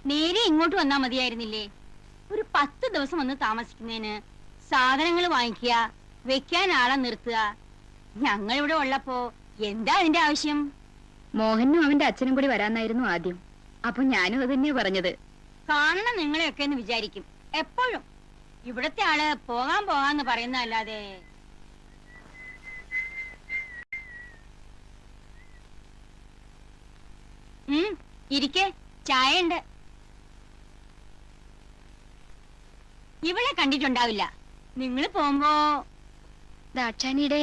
നേരെ ഇങ്ങോട്ട് വന്നാ മതിയായിരുന്നില്ലേ? ഒരു 10 ദിവസം വന്ന് താമസിക്കുന്നതിന് സാധനങ്ങൾ വാങ്ങിക്കുക, വെക്കാൻ ആളെ നിർത്തുക. ഞങ്ങളിവിടെ ഉള്ളപ്പോ എന്താ അതിന്റെ ആവശ്യം? മോഹനും അവന്റെ അച്ഛനും കൂടി വരാന്നായിരുന്നു ആദ്യം. അപ്പൊ ഞാനും അത് തന്നെയാ പറഞ്ഞത്. കാണണം നിങ്ങളെയൊക്കെ എന്ന് വിചാരിക്കും എപ്പോഴും. ഇവിടത്തെ ആള് പോകാന്ന് പറയുന്നതല്ലാതെ. ഇരിക്കെ, ചായ ഉണ്ട്. ഇവളെ കണ്ടിട്ടുണ്ടാവില്ല. നിങ്ങൾ പോകുമ്പോ ദാക്ഷാണിയുടെ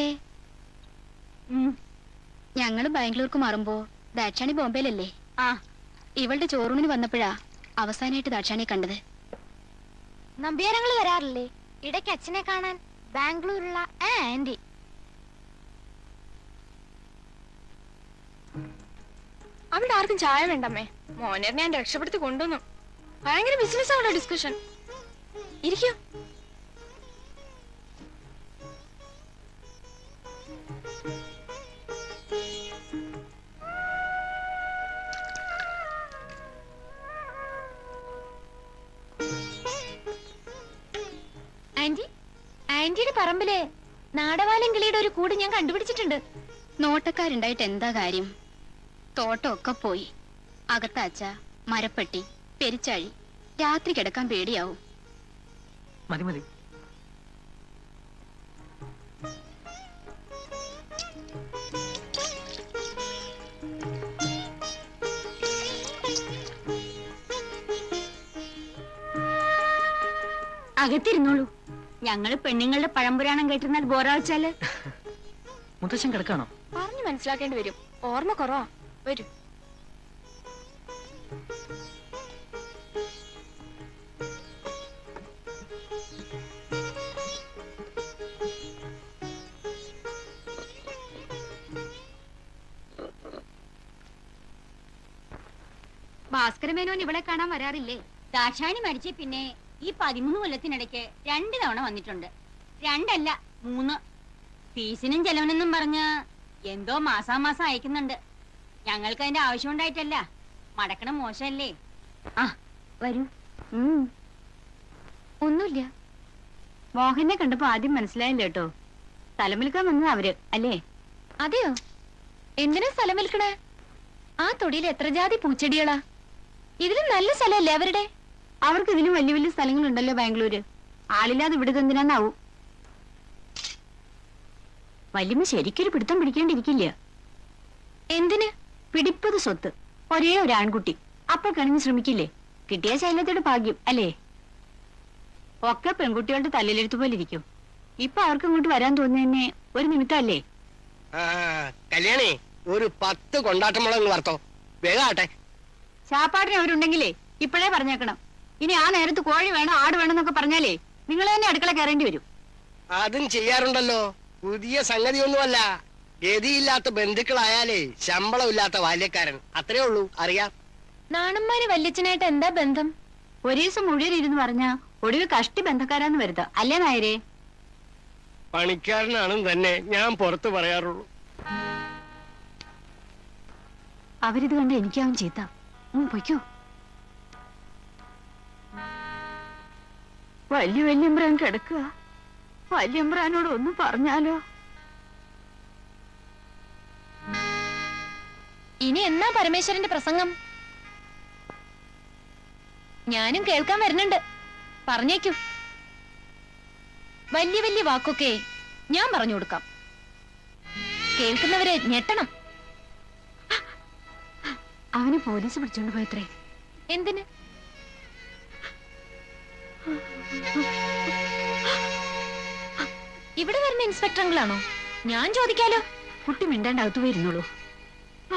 ഞങ്ങള് ബാംഗ്ലൂർക്ക് മാറുമ്പോ ദാക്ഷാണി ബോംബെയിലല്ലേ? ഇവളുടെ ചോറൂണിന് വന്നപ്പോഴാ അവസാനമായിട്ട് ദാക്ഷാണിയെ കണ്ടത്. നമ്പ്യാരങ്ങൾ വരാറില്ലേ ഇടയ്ക്ക് അച്ഛനെ കാണാൻ? ബാംഗ്ലൂരുള്ള ആന്റി. അവിടെ ആർക്കും ചായ വേണ്ടമ്മേ. മോനെ ഞാൻ രക്ഷപ്പെടുത്തി കൊണ്ടുവന്നു. ഭയങ്കര ബിസിനസ് ആണോ ഡിസ്കഷൻ. ഇരിക്കൂ. ആന്റി, ആന്റിയുടെ പറമ്പിലെ നാടവാലം കിളിയുടെ ഒരു കൂട് ഞാൻ കണ്ടുപിടിച്ചിട്ടുണ്ട്. നോട്ടക്കാരുണ്ടായിട്ട് എന്താ കാര്യം? തോട്ടമൊക്കെ പോയി. അകത്താച്ച, മരപ്പെട്ടി, പെരിച്ചാഴി. രാത്രി കിടക്കാൻ പേടിയാവും. മതി മതി. അകത്തിരുന്നോളൂ. ഞങ്ങള് പെണ്ണുങ്ങളുടെ പഴംപുരാണം കേട്ടിരുന്നാൽ ബോറാവച്ചാല്. മുത്തശ്ശൻ കിടക്കാണോ? പറഞ്ഞു മനസ്സിലാക്കേണ്ടി വരും. ഓർമ്മ കുറവാ. വരൂ. ഭാസ്കരമേനോൻ ഇവളെ കാണാൻ വരാറില്ലേ? ദാക്ഷായണി മരിച്ച പിന്നെ ഈ 13 കൊല്ലത്തിനിടയ്ക്ക് 2 തവണ വന്നിട്ടുണ്ട്. 2 അല്ല 3. ഫീസിനും ചെലവിനെന്നും പറഞ്ഞ് എന്തോ മാസാമാസം അയക്കുന്നുണ്ട്. ഞങ്ങൾക്ക് അതിന്റെ ആവശ്യം ഉണ്ടായിട്ടല്ല. മടക്കണം മോശമല്ലേ? വരൂ. ഒന്നുമില്ല. മോഹനെ കണ്ടപ്പോ ആദ്യം മനസ്സിലായില്ല കേട്ടോ. സ്ഥലം വിൽക്കാൻ വന്നത് അവര് അല്ലേ? അതെയോ? എന്തിനാ സ്ഥലം വിൽക്കണേ? ആ തൊടിയിൽ എത്ര ജാതി പൂച്ചെടികളാ. ഇതിലും നല്ല സ്ഥലമല്ലേ അവരുടെ? അവർക്ക് ഇതിലും വലിയ വലിയ സ്ഥലങ്ങളുണ്ടല്ലോ ബാംഗ്ലൂര്. ആളില്ലാതെ ഇവിടുത്തെ എന്തിനാന്നാവും. വല്യമ്മ ശരിക്കൊരു പിടുത്തം പിടിക്കേണ്ടിരിക്കില്ല. എന്തിന്? പിടിപ്പത് സ്വത്ത്. ഒരേ ഒരു ആൺകുട്ടി. അപ്പോൾ കണിഞ്ഞ് ശ്രമിക്കില്ലേ? കിട്ടിയ ശൈലത്തോട് ഭാഗ്യം അല്ലേ? ഒക്കെ പെൺകുട്ടികളുടെ തല്ലിലെടുത്ത് പോലെ ഇരിക്കും. ഇപ്പൊ അവർക്ക് ഇങ്ങോട്ട് വരാൻ തോന്നിയെന്നെ ഒരു നിമിത്തല്ലേ? കല്യാണി, ഒരു 10 കൊണ്ടാട്ടമുളക് വറുത്തോ. വേഗാട്ടെ. ചാപ്പാടിന് അവരുണ്ടെങ്കിലേ ഇപ്പോഴേ പറഞ്ഞേക്കണം. ഇനി ആ നേരത്ത് കോഴി വേണം, ആട് വേണം എന്നൊക്കെ പറഞ്ഞാലേ നിങ്ങൾ തന്നെ അടുക്കള കയറേണ്ടി വരും. അതും ചെയ്യാറുണ്ടല്ലോ. പുതിയ സംഗതിയൊന്നുമല്ല. ഗതിയില്ലാത്ത ബന്ധുക്കളായാലേ ശമ്പളമില്ലാത്ത ബാല്യക്കാരൻ. അത്രേ ഉള്ളൂ. അറിയാം. നാണന്മാര് വല്യച്ഛനായിട്ട് എന്താ ബന്ധം? ഒരു ദിവസം മുഴുവൻ ഇരുന്ന് പറഞ്ഞാ ഒടുവിൽ കഷ്ടി ബന്ധക്കാരാന്ന് വരുത്ത അല്ലേ നായരെ? പണിക്കാരനാണെന്ന് തന്നെ ഞാൻ പുറത്ത് പറയാറുള്ളൂ. അവരിത് കണ്ട് എനിക്കാവും ചീത്ത. പൊയ്ക്കോ. വല്യമ്പ്രാൻ കിടക്കുക. വല്യമ്പ്രാനോട് ഒന്ന് പറഞ്ഞാലോ? ഇനി എന്നാ പരമേശ്വരന്റെ പ്രസംഗം? ഞാനും കേൾക്കാൻ വരുന്നുണ്ട്. പറഞ്ഞേക്കൂ. വലിയ വലിയ വാക്കൊക്കെ ഞാൻ പറഞ്ഞു കൊടുക്കാം. കേൾക്കുന്നവരെ ഞെട്ടണം. അവന് പോലീസ് പിടിച്ചോണ്ട് പോയത്രേ. എന്തിന്? ഇവിടെ വരുന്ന ഇൻസ്പെക്ടർ അങ്കിളാണോ? ഞാൻ ചോദിക്കാലോ. കുട്ടി മിണ്ടാണ്ട് അകത്തു പോയിരുന്നുള്ളൂ.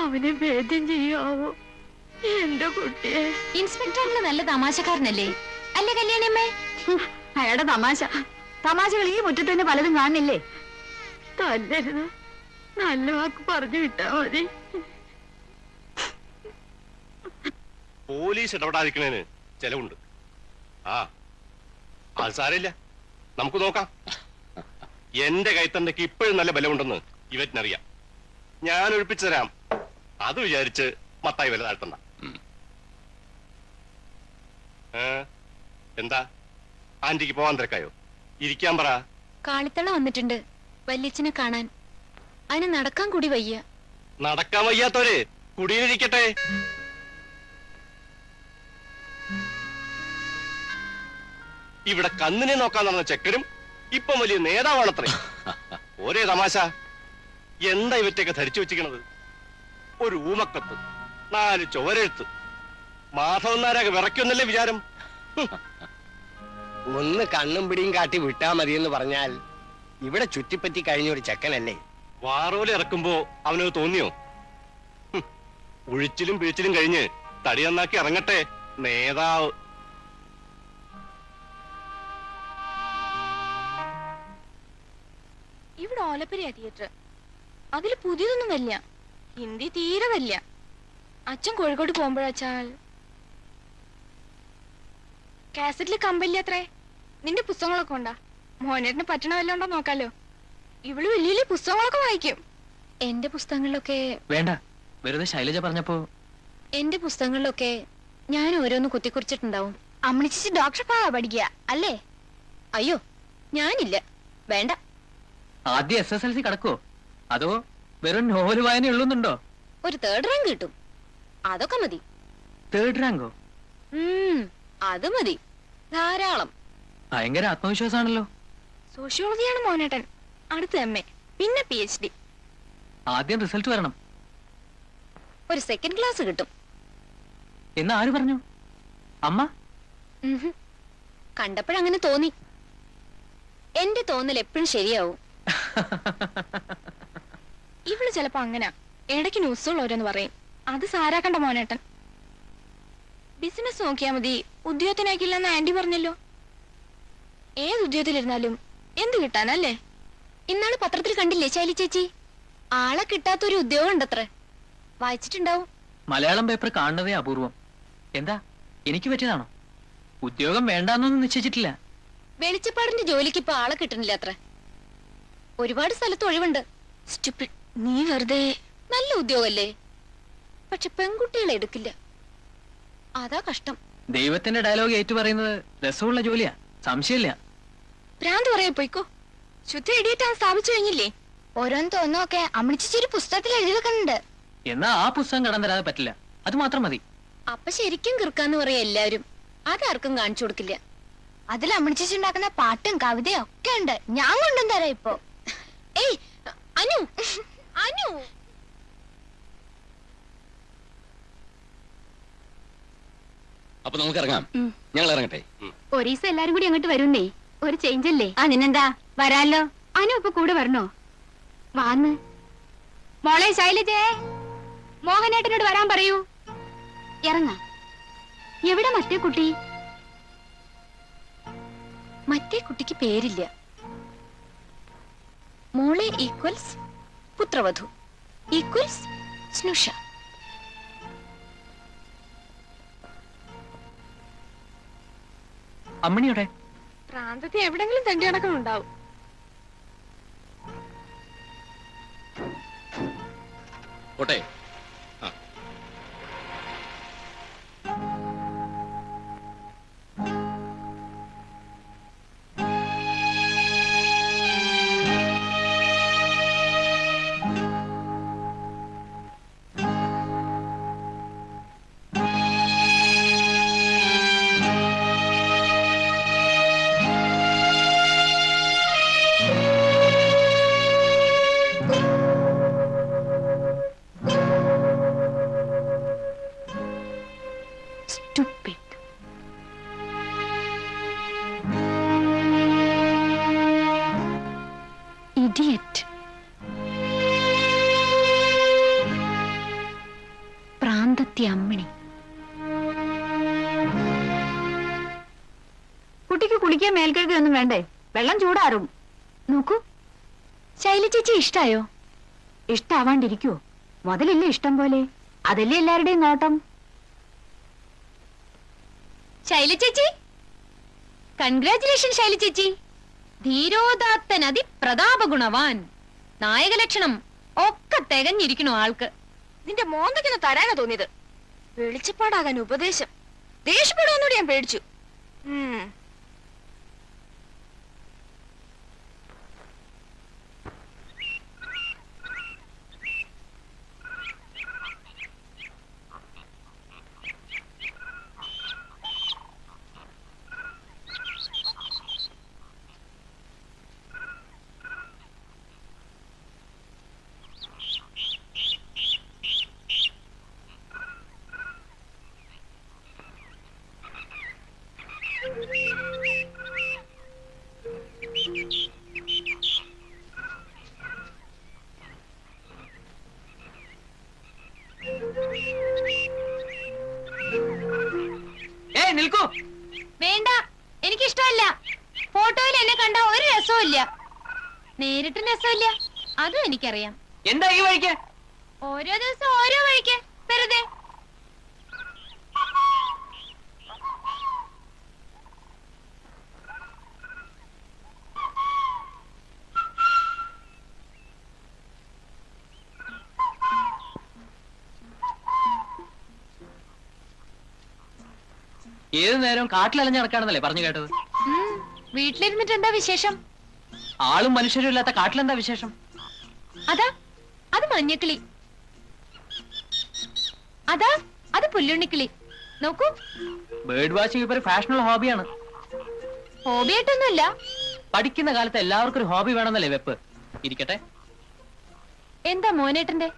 അവനെ ഭേദ്യം ചെയ്യാവോ എന്റെ കുട്ടിയെ? ഇൻസ്പെക്ടർ അങ്കിള് നല്ല തമാശക്കാരനല്ലേ? അല്ലേ കല്യാണിയമ്മേ? അയാളുടെ തമാശകൾ ഈ മുറ്റത്ത് തന്നെ പലതും കാണുന്നില്ലേ? തല്ലരുത്. നല്ല വാക്ക് പറഞ്ഞു വിട്ടാ മതി. പോലീസ് ഇടപെടാതിരിക്കണേന് ചെലവുണ്ട്. അത് സാരമില്ല, നമുക്ക് നോക്കാം. എന്റെ കൈത്തണ്ടയ്ക്ക് ഇപ്പോഴും നല്ല ബലമുണ്ടെന്ന് ഇവറ്റിനറിയാം. ഞാൻ ഒഴിപ്പിച്ചു തരാം. അത് വിചാരിച്ച് മത്തായി വില താഴ്ത്തണ്ട. എന്താ ആന്റിക്ക് പോവാൻ തിരക്കായോ? ഇരിക്കാൻ പറ. കാളിത്തള വന്നിട്ടുണ്ട് വല്യച്ഛനെ കാണാൻ. അതിന് നടക്കാൻ കൂടി വയ്യ. നടക്കാൻ വയ്യാത്തവര് കുടിയിലിരിക്കട്ടെ. ഇവിടെ കന്നിനെ നോക്കാൻ നടന്ന ചെക്കനും ഇപ്പം വലിയ നേതാവാണത്രേ. ഒരേ തമാശ. എന്താ ഇവറ്റൊക്കെ ധരിച്ചു വെച്ചിരിക്കണത്? ഒരു ഊമക്കത്ത്, 4 ചുവരെഴുത്ത്. മാധവൻ നാരാകെ വിറയ്ക്കൊന്നല്ലേ വിചാരം? ഒന്ന് കണ്ണും പിടിയും കാട്ടി വിട്ടാ മതിയെന്ന് പറഞ്ഞാൽ ഇവിടെ ചുറ്റിപ്പറ്റി കഴിഞ്ഞ ഒരു ചെക്കനല്ലേ. വാറോല ഇറക്കുമ്പോ അവനത് തോന്നിയോ? ഉഴിച്ചിലും പിഴിച്ചിലും കഴിഞ്ഞ് തടി നന്നാക്കി ഇറങ്ങട്ടെ നേതാവ്. ഇവിടെ ഓലപ്പുരയാ തിയേറ്റർ. അതില് പുതിയതൊന്നും വല്ല. ഹിന്ദി തീരെ വല്ല. അച്ഛൻ കോഴിക്കോട് പോകുമ്പോഴാച്ചാൽ കാസറ്റില് കമ്പില്ലത്രേ. നിന്റെ പുസ്തകങ്ങളൊക്കെ ഉണ്ടാ? മോനേട്ടിന് പറ്റണ വല്ല ഉണ്ടോ നോക്കാലോ. ഇവള് വലിയ വലിയ പുസ്തകങ്ങളൊക്കെ വായിക്കും. എന്റെ പുസ്തകങ്ങളിലൊക്കെ വേണ്ട, വെറുതെ ശൈലജ പറഞ്ഞപ്പോ. എന്റെ പുസ്തകങ്ങളിലൊക്കെ ഞാൻ ഓരോന്ന് കുത്തിക്കുറിച്ചിട്ടുണ്ടാവും. അമ്മണിച്ചി ഡോക്ടർ പഠിക്കുക അല്ലേ? അയ്യോ, ഞാനില്ല, വേണ്ട. ആദ്യം SSLC കടക്കോ അതോ വെറും നോവൽ വായന ഉള്ളുന്നുണ്ടോ? ഒരു 3rd റാങ്ക് കിട്ടും, അതൊക്കെ മതി. 3rd റാങ്കോ? അത് മതി, ധാരാളം. ഭയങ്കര ആത്മവിശ്വാസാണല്ലോ. സോഷ്യോളജിയാണ് മോനേട്ടൻ. അടുത്ത MA, പിന്നെ PhD. ആദ്യം റിസൾട്ട് വരണം. ഒരു 2nd ക്ലാസ് കിട്ടും. എന്ന് ആര് പറഞ്ഞു? അമ്മ? കണ്ടപ്പോഴങ്ങനെ തോന്നി. എന്റെ തോന്നൽ എപ്പോഴും ശരിയാവും. ഇവള് ചിലപ്പോ അങ്ങനെ ഇടയ്ക്ക് ന്യൂസുള്ളവരെന്ന് പറയും. അത് സാരാക്കണ്ട മോനേട്ടൻ. ബിസിനസ് നോക്കിയാ മതി, ഉദ്യോഗത്തിനാക്കില്ലെന്ന് ആന്റി പറഞ്ഞല്ലോ. ഏത് ഉദ്യോഗത്തിലിരുന്നാലും എന്ത് കിട്ടാനല്ലേ? ഇന്നാള് പത്രത്തിൽ കണ്ടില്ലേ ശൈലി ചേച്ചി? ആളെ കിട്ടാത്തൊരു ഉദ്യോഗം ഉണ്ടത്രേ. വായിച്ചിട്ടുണ്ടാവും. മലയാളം പേപ്പർ കാണുന്നതേ അപൂർവം. എന്താ എനിക്ക് പറ്റിയതാണോ? ഉദ്യോഗം വേണ്ടാന്നൊന്നും നിശ്ചയിച്ചിട്ടില്ല. വെളിച്ചപ്പാടിന്റെ ജോലിക്ക് ഇപ്പൊ ആളെ കിട്ടണില്ല അത്ര. ഒരുപാട് സ്ഥലത്ത് ഒഴിവുണ്ട്. സ്റ്റുപ്പിഡ്, നീ വെറുതെ. നല്ല ഉദ്യോഗല്ലേ, പക്ഷെ പെൺകുട്ടികളെ എടുക്കില്ല. അതാ കഷ്ടം. ദൈവത്തിന്റെ ഡയലോഗ് ഏറ്റു പറയുന്നത് രസമുള്ള ജോലിയാ, സംശയമില്ല. ഭ്രാന്ത് പറയാ പോയിക്കോ. ശുദ്ധ ഇടിയിട്ടാൻ സ്ഥാപിച്ചു കഴിഞ്ഞില്ലേ? ഓരോന്ന് തോന്നൊക്കെ അമ്മണിച്ചി ഒരു പുസ്തകത്തിൽ എഴുതി വെക്കുന്നുണ്ട്. എന്നാ ആ പുസ്തകം കടം തരാതെ പറ്റില്ല, അത് മാത്രം മതി. അപ്പൊ ശരിക്കും കിർക്കാന്ന് പറയാ എല്ലാവരും. അതാർക്കും കാണിച്ചു കൊടുക്കില്ല. അതിൽ അമ്മണിച്ചി ഉണ്ടാക്കുന്ന പാട്ടും കവിതയും ഒക്കെ ഉണ്ട്. ഞാൻ കൊണ്ടും തരാം ഇപ്പൊ. ഏയ് അനു, അനു. അപ്പൊ നമുക്ക് ഇറങ്ങാം. ഞങ്ങൾ ഇറങ്ങട്ടെ. ഒരീസം എല്ലാരും കൂടി അങ്ങോട്ട് വരുന്നേ, ഒരു ചേഞ്ച് അല്ലേ? അതിനെന്താ, വരാലോ. അനു ഇപ്പൊ കൂടെ വരണോ? വാന്ന് മോളെ ശൈലജേ, മോഹനേട്ടനോട് വരാൻ പറയൂ. ഇറങ്ങാ. എവിടെ മറ്റേ കുട്ടി? മറ്റേ കുട്ടിക്ക് പേരില്ല. മോളെ ഈക്വൽസ് പുത്രവധു ഈക്വൽസ് സ്നുഷ. അമ്മണിയോടെ പ്രാന്തത്തിൽ എവിടെങ്കിലും തണ്ടി നടക്കണുണ്ടാവും. പോട്ടെ. Stupid. Idiot. പ്രാന്തത്തി അമ്മിണി. കുട്ടിക്ക് കുളിക്കാൻ മേൽക്കഴുകൊന്നും വേണ്ടേ? വെള്ളം ചൂടാറും. നോക്കൂ, ശൈല ചേച്ചി ഇഷ്ടായോ? ഇഷ്ടാവാണ്ടിരിക്കുവോ? മുതലില്ലേ ഇഷ്ടം പോലെ, അതല്ലേ എല്ലാവരുടെയും നോട്ടം. ശൈല ചേച്ചി, കൺഗ്രാറ്റുലേഷൻ ശൈല ചേച്ചി. ധീരോദാത്തൻ അതിപ്രതാപഗുണവാൻ. നായകലക്ഷണം ഒക്കെ തികഞ്ഞിരിക്കണു ആൾക്ക്. നിന്റെ മോന്തയ്ക്കൊന്ന് തരാനാ തോന്നിയത്. വെളിച്ചപ്പാടാകാൻ ഉപദേശം. ദേഷ്യപ്പെടുവോന്നൂടി ഞാൻ പേടിച്ചു. ഏയ് നിൽക്കൂ. വേണ്ട, എനിക്കിഷ്ടമല്ല. ഫോട്ടോയിൽ എന്നെ കണ്ട ഒരു രസവും ഇല്ല, നേരിട്ടും രസമില്ല. അതും എനിക്കറിയാം. എന്താ ഈ വഴിക്ക്? ഓരോ ദിവസം ഓരോ വഴിക്ക് വെറുതെ. ഏത് നേരം കാട്ടിലലഞ്ഞ് നടക്കാണെന്നല്ലേ പറഞ്ഞു കേട്ടത്? വീട്ടിലിരുന്നിട്ട് എന്താ വിശേഷം? ആളും മനുഷ്യരും ഇല്ലാത്ത കാട്ടിലെന്താ വിശേഷം? അതാ അത് മഞ്ഞക്കിളി, അതാ അത് പുല്ലുണ്ണിക്കിളി. നോക്കൂ, ബേർഡ് വാച്ചിങ് ഇപ്പൊ ഒരു ഫാഷനുള്ള ഹോബിയാണ്. ഹോബിയായിട്ടൊന്നുമില്ല. പഠിക്കുന്ന കാലത്ത് എല്ലാവർക്കും ഒരു ഹോബി വേണമെന്നല്ലേ വെപ്പ്. ഇരിക്കട്ടെ. എന്താ മോനേട്ടന്റെ?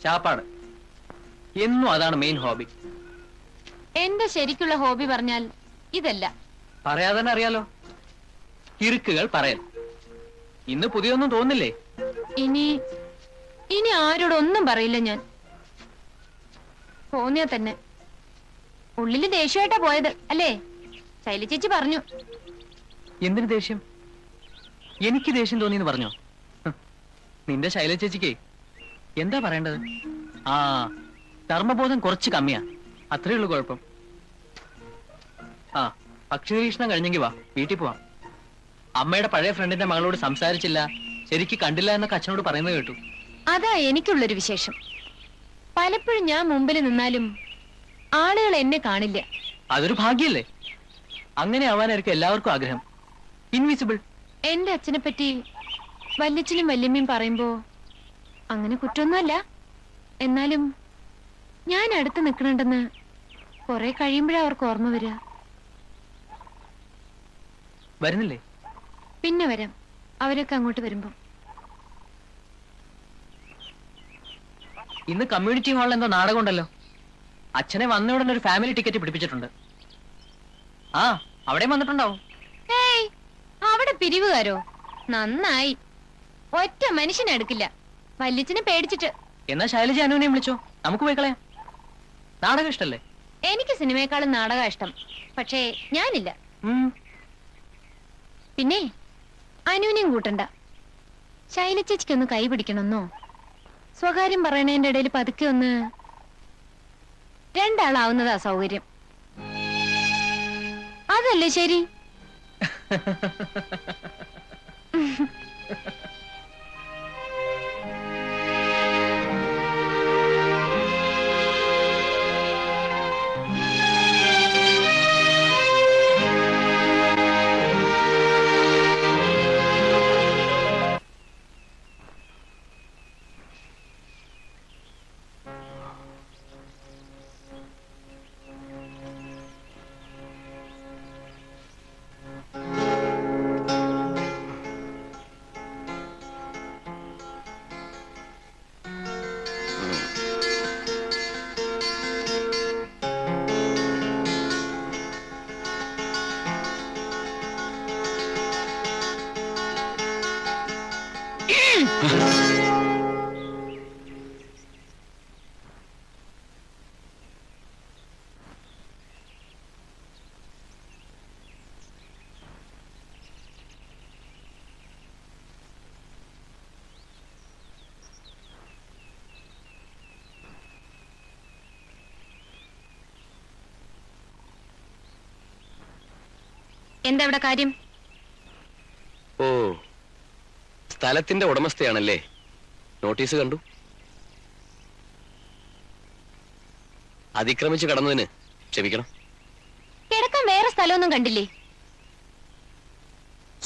ചാപ്പാട്. എന്നും അതാണ് മെയിൻ ഹോബി. എന്റെ ശരിക്കുള്ള ഹോബി പറഞ്ഞാൽ ഇതല്ല. പറയാതെ തന്നെ അറിയാലോ, കിറുക്കുകൾ പറയൽ. ഇന്ന് പുതിയൊന്നും തോന്നില്ലേ? ഇനി ഇനി ആരോടൊന്നും പറയില്ല ഞാൻ. തോന്നിയാ തന്നെ. ഉള്ളില് ദേഷ്യമായിട്ടാ പോയത് അല്ലേ? ശൈല ചേച്ചി പറഞ്ഞു. എന്തിനു ദേഷ്യം? എനിക്ക് ദേഷ്യം തോന്നിയെന്ന് പറഞ്ഞോ? നിന്റെ ശൈല ചേച്ചിക്ക് എന്താ പറയേണ്ടത്? ആ, ധർമ്മബോധം കുറച്ച് കമ്മിയാ, അത്രേ ഉള്ളൂ കുഴപ്പം. ആ, പക്ഷി നിരീക്ഷണം കഴിഞ്ഞെങ്കി വാ, വീട്ടിൽ പോവാം. അമ്മയുടെ പഴയ ഫ്രണ്ടിന്റെ മകളോട് സംസാരിച്ചില്ല, ശരിക്ക് കണ്ടില്ല എന്നൊക്കെ അച്ഛനോട് പറയുന്നത് കേട്ടു. അതാ എനിക്കുള്ളൊരു വിശേഷം. പലപ്പോഴും ഞാൻ മുമ്പിൽ നിന്നാലും ആളുകൾ എന്നെ കാണില്ല. അതൊരു ഭാഗ്യല്ലേ? അങ്ങനെ ആവാനായിരിക്കും എല്ലാവർക്കും ആഗ്രഹം. ഇൻവിസിബിൾ. എന്റെ അച്ഛനെ പറ്റി വല്യച്ഛനും വല്യമ്മയും പറയുമ്പോ അങ്ങനെ കുറ്റമൊന്നുമല്ല. എന്നാലും ഞാൻ അടുത്ത് നിൽക്കണുണ്ടെന്ന് കുറെ കഴിയുമ്പോഴാ അവർക്ക് ഓർമ്മ വരിക. വരുന്നില്ലേ? പിന്നെ വരാം, അവരൊക്കെ അങ്ങോട്ട് വരുമ്പോ. ഇന്ന് കമ്മ്യൂണിറ്റി ഹാളിൽ എന്തോ നാടകം ഉണ്ടല്ലോ. അച്ഛനെ വന്ന ഉടനെ ഒരു ഫാമിലി ടിക്കറ്റ് പിടിപ്പിച്ചിട്ടുണ്ട്. ആ, അവിടെയും വന്നിട്ടുണ്ടാവും. ഏയ്, അവിടെ പിരിവുകാരോ? നന്നായി. ഒറ്റ മനുഷ്യനെ എടുക്കില്ല, വല്യച്ഛനെ പേടിച്ചിട്ട്. എന്നാ ശൈലജ അനുവിനെയും വിളിച്ചോ, നമുക്ക് പോയി കളയാം. നാടകം ഇഷ്ടല്ലേ? എനിക്ക് സിനിമയെക്കാളും നാടകം ഇഷ്ടം. പക്ഷേ ഞാനില്ല. പിന്നെ അനുവിനെയും കൂട്ടണ്ട. ശൈല ചേച്ചിക്കൊന്ന് കൈ പിടിക്കണമെന്നോ സ്വകാര്യം പറയണതിന്റെ ഇടയിൽ പതുക്കെ ഒന്ന് രണ്ടാളാവുന്നതാ സൗകര്യം. അതല്ലേ ശരി? എന്താ ഇവിടെ കാര്യം? ഓ, സ്ഥലത്തിന്റെ ഉടമസ്ഥയാണല്ലേ? നോട്ടീസ് കണ്ടു. അതിക്രമിച്ച് കടന്നതിന് ക്ഷമിക്കണം. വേറെ സ്ഥലമൊന്നും കണ്ടില്ലേ?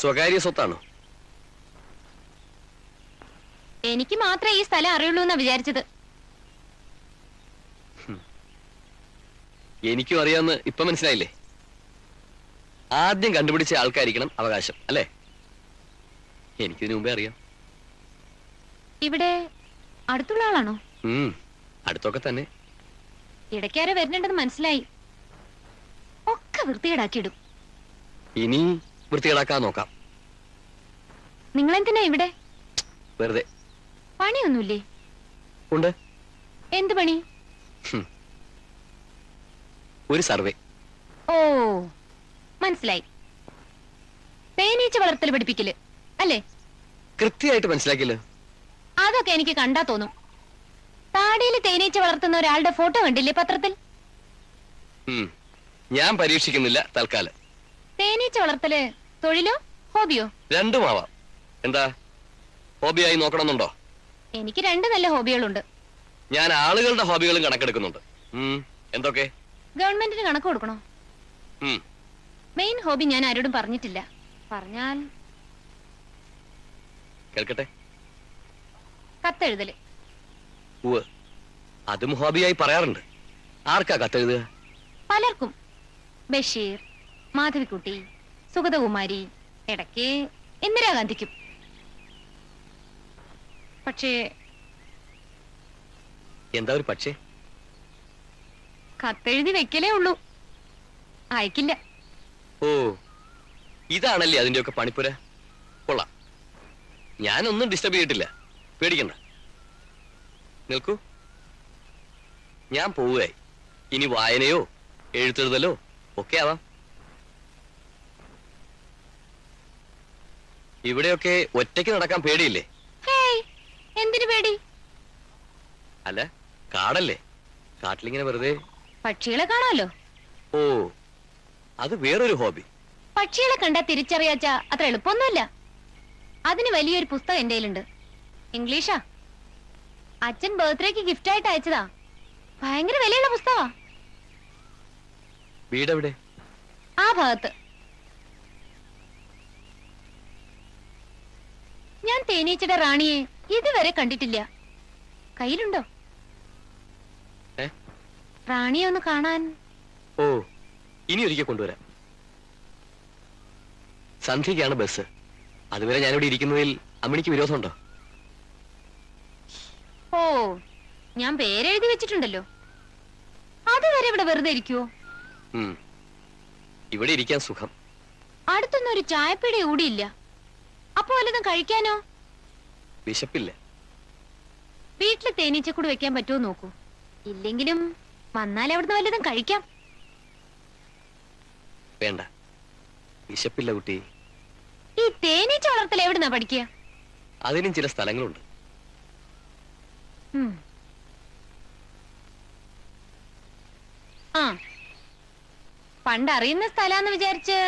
സ്വകാര്യ സ്വത്താണോ? എനിക്ക് മാത്രമേ ഈ സ്ഥലം അറിയുള്ളൂ എന്നാ വിചാരിച്ചത്. എനിക്കും അറിയാമെന്ന് ഇപ്പൊ മനസ്സിലായില്ലേ? ആദ്യം കണ്ടുപിടിച്ച ആൾക്കായിരിക്കണം അവകാശം, അല്ലേ? എനിക്കിതിനു മുമ്പേ അറിയാം. ഇവിടെ അടുത്തുള്ള ആളാണോ? അടുത്തൊക്കെ തന്നെ. ഇടയ്ക്കാരെ വരുന്നുണ്ടെന്ന് മനസ്സിലായി. ഒക്കെ വൃത്തികേടാക്കിയിടും. ഇനി വൃത്തികേടാക്കാൻ നോക്കാം. നിങ്ങളെന്തിനാ ഇവിടെ? വെറുതെ. പണിയൊന്നുമില്ലേ? ഉണ്ട്. എന്ത് പണി? ഒരു സർവേ. ഓ, മനസ്സിലായി. തേനീച്ച വളർത്തൽ പഠിപ്പിക്കല് അല്ലേ? കൃത്യമായിട്ട് മനസ്സിലാക്കിയല്ലോ. അതൊക്കെ എനിക്ക് കണ്ടാ തോന്നും. താടിയിൽ തേനീച്ച വളർത്തുന്ന ഒരാളുടെ ഫോട്ടോ കണ്ടില്ലേ പത്രത്തിൽ? ഞാൻ പരീക്ഷിക്കുന്നില്ല തൽക്കാലം. തേനീച്ച വളർത്തല് തൊഴിലോ ഹോബിയോ? രണ്ടുമാവാം. എന്താ, ഹോബിയായി നോക്കണമെന്നുണ്ടോ? എനിക്ക് രണ്ട് നല്ല ഹോബികളുണ്ട്. ഞാൻ ആളുകളുടെ ഹോബികളും കണക്കെടുക്കുന്നുണ്ട്. എന്തൊക്കെ? ഗവൺമെന്റിന് കണക്ക് കൊടുക്കണോ? മെയിൻ ഹോബി ഞാൻ ആരോടും പറഞ്ഞിട്ടില്ല. പറഞ്ഞാൽ കേൾക്കട്ടെ. കത്തെഴുതല്. അതും ഹോബിയായി പറയാറുണ്ട്. ആർക്കാ കത്തെഴുതുക? പലർക്കും. ബഷീർ, മാധവിക്കുട്ടി, സുഗതകുമാരി, ഇടയ്ക്ക് ഇന്ദിരാഗാന്ധിക്കും. പക്ഷേ എന്താ ഒരു പക്ഷേ? കത്തെഴുതി വെക്കലേ ഉള്ളൂ, അയക്കില്ല. ഓ, ഇതാണല്ലേ അതിന്റെയൊക്കെ പണിപ്പുര. കൊള്ളാം. ഞാനൊന്നും ഡിസ്റ്റർബ് ചെയ്തിട്ടില്ല, പേടിക്കണ്ട. നിൽക്കൂ, ഞാൻ പോവുകയായി. ഇനി വായനയോ എഴുത്തെഴുതലോ ഒക്കെ ആവാം. ഇവിടെയൊക്കെ ഒറ്റയ്ക്ക് നടക്കാൻ പേടിയില്ലേ? ഹേയ്, എന്തിനു പേടി? അല്ല, കാടല്ലേ, കാട്ടിലിങ്ങനെ വെറുതെ പക്ഷികളെ കാണാമല്ലോ. ഓ, അത് വേറൊരു ഹോബി. പക്ഷികളെ കണ്ടാ തിരിച്ചറിയാച്ച അത്ര എളുപ്പമൊന്നുമല്ല. അതിന് വലിയൊരു പുസ്തകം എന്റെ കയ്യിലുണ്ട്. ഇംഗ്ലീഷാ. അച്ഛൻ ബർത്ത്ഡേക്ക് ഗിഫ്റ്റ് ആയിട്ട് അയച്ചതാ. ഭയങ്കര വിലയുള്ള പുസ്തകാ. വീടെവിടെ? ആ ഭാഗത്ത്. ഞാൻ തേനീച്ചയുടെ റാണിയെ ഇതുവരെ കണ്ടിട്ടില്ല. കയ്യിലുണ്ടോ? റാണിയെ ഒന്ന് കാണാൻ. ഓ, ഇനി ഒരിക്കൽ കൊണ്ടുവരാം. സന്ധ്യക്കാണ് ബസ്. അതുവരെ ഞാനിവിടെ ഇരിക്കുന്നതിൽ അമ്മിണിക്ക് വിരോധമുണ്ടോ? ഓ, ഞാൻ പേരെഴുതി വെച്ചിട്ടുണ്ടല്ലോ. അതുവരെ ഇവിടെ വെറുതെ ഇരിക്കുവോ? ഇവിടെ ഇരിക്കാൻ സുഖം. അടുത്തൊന്നും ഒരു ചായപ്പീടി കൂടിയില്ല. അപ്പൊ വല്ലതും കഴിക്കാനോ? വിശപ്പില്ല. വീട്ടില് തേനീച്ചക്കൂട് വെക്കാൻ പറ്റുമോ നോക്കൂ. ഇല്ലെങ്കിലും വന്നാൽ അവിടുന്ന് വല്ലതും കഴിക്കാം. വേണ്ട, വിശപ്പില്ല കുട്ടി. ഈ തേനീച്ച വളർത്തൽ എവിടുന്നാ പഠിക്കുക? അതിനും ചില സ്ഥലങ്ങളുണ്ട്. ആ, പണ്ടറിയുന്ന സ്ഥലാന്ന് വിചാരിച്ച്.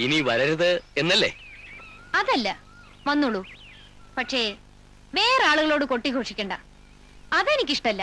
ഇനി വരരുത് എന്നല്ലേ? അതല്ല, വന്നോളൂ. പക്ഷേ വേറെ ആളുകളോട് കൊട്ടിഘോഷിക്കണ്ട. അതെനിക്കിഷ്ടല്ല.